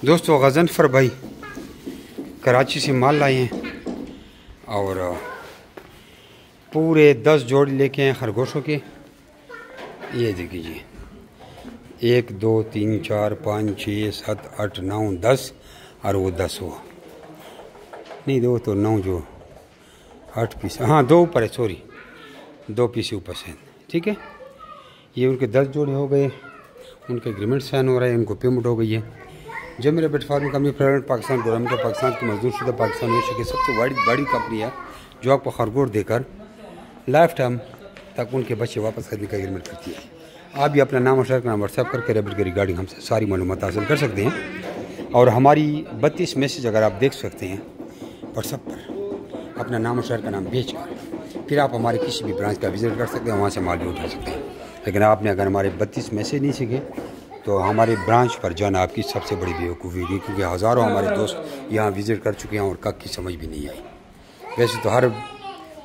دوستو غضنفر بھائی کراچی سے مال لائے ہیں اور پورے 10 جوڑے لے کے ہیں خرگوشوں کے. یہ دیکھ لیجیے 1 2 3 4 5 6 7 8 9 10 اور وہ 10 ہوا نہیں 2 تو 9 جو 8 پیس ہاں 2 اوپر ہے سوری 2 پیس اوپر سے ٹھیک ہے. یہ ان کے 10 جوڑے ہو گئے. ان کے اگریمنٹ سائن ہو رہا ہے. ان کو پیمنٹ ہو گئی ہے. جب میرے بیٹ فارم company private Pakistan government Pakistan کی مزدور شدہ پاکستان ایشیا کی سب سے بڑی کمپنی ہے جو آپ کو خرگوش دے کر لائف ٹائم تک ان کے بچے واپس خریدنے کا اگریمنٹ کرتی ہے. آپ بھی اپنا نام اور شہر کا نام واٹس ایپ کر کے ریبٹ کی ریگارڈنگ ہم سے ساری معلومات حاصل کر سکتے ہیں. اور ہماری 32 میسیج اگر آپ دیکھ سکتے ہیں واٹس ایپ پر اپنا نام اور شہر کا نام بھیج کر پھر آپ ہمارے کسی بھی برانچ کا وزٹ کر سکتے ہیں. وہاں سے مال بھی اٹھا سکتے ہیں. لیکن آپ نے اگر ہمارے 32 میسیج نہیں سیکھے تو ہمارے برانچ پر جانا آپ کی سب سے بڑی بیوقوفی ہوگی کیونکہ ہزاروں ہمارے دوست یہاں وزٹ کر چکے ہیں اور کک کی سمجھ بھی نہیں آئی. ویسے تو ہر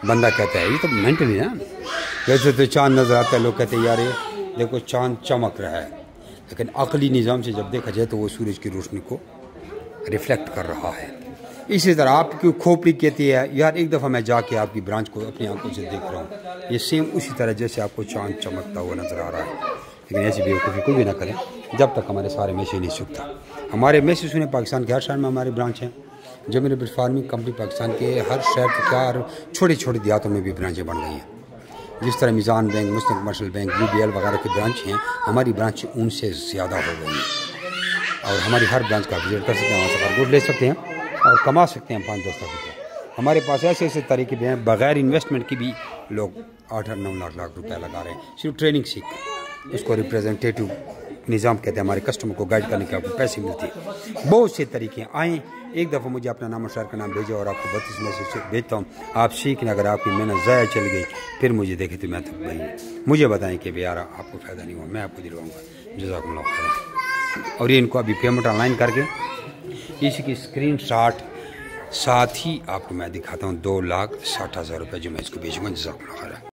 بندہ کہتا ہے یہ تو مینٹلی نا ویسے تو چاند نظر آتا ہے لوگ کہتے ہیں یار یہ دیکھو چاند چمک رہا ہے لیکن عقلی نظام سے جب دیکھا جائے تو وہ سورج کی روشنی کو ریفلیکٹ کر رہا ہے. اسی طرح آپ کی کھوپڑی کہتی ہے یار ایک دفعہ میں جا کے آپ کی برانچ کو اپنی آنکھوں سے دیکھ رہا ہوں. یہ سیم اسی طرح جیسے آپ کو چاند چمکتا ہوا نظر آ رہا ہے. لیکن ایسی بیوقوفی کوئی بھی نہ کریں جب تک ہمارے سارے میسیج نہیں سکتا. ہمارے میسیج سنیں پاکستان کے ہر شہر میں ہماری برانچ ہیں. جو میرے بیٹ فارمنگ کمپنی پاکستان کے ہر شہر کے ہر چھوٹے چھوٹے دیہاتوں میں بھی برانچیں بن گئی ہیں. جس طرح میزان بینک مسلم کمرشل بینک UBL وغیرہ کی برانچ ہیں ہماری برانچ ان سے زیادہ ہو گئی ہیں. اور ہماری ہر برانچ کا وزٹ کر سکتے ہیں. وہاں سے خرگوش لے سکتے ہیں اور کما سکتے ہیں 5-10 لاکھ روپے. ہمارے پاس ایسے طریقے بھی ہیں بغیر انویسٹمنٹ کی بھی لوگ 8-9 لاکھ روپے لگا رہے ہیں صرف ٹریننگ سیکھ کر. اس کو ریپریزنٹیٹیو نظام کہتے ہیں. ہمارے کسٹمر کو گائیڈ کرنے کے آپ کو پیسے ملتے ہیں. بہت سے طریقے آئیں. ایک دفعہ مجھے اپنا نام اور شہر کا نام بھیجا اور آپ کو 32 میسیج سے بھیجتا ہوں. آپ سیکھیں. اگر آپ کی محنت ضائع چل گئی پھر مجھے دیکھیں تو میں تک بھائی مجھے بتائیں کہ یار آپ کو فائدہ نہیں ہوا میں آپ کو دلواؤں گا. جزاکم اللہ خیر. اور یہ ان کو ابھی پیمنٹ آن لائن کر کے اسی کی اسکرین شاٹ ساتھ ہی آپ کو میں دکھاتا ہوں 2,60,000 روپے جو میں اس کو بھیجوں گا. جزاکم اللہ خیر.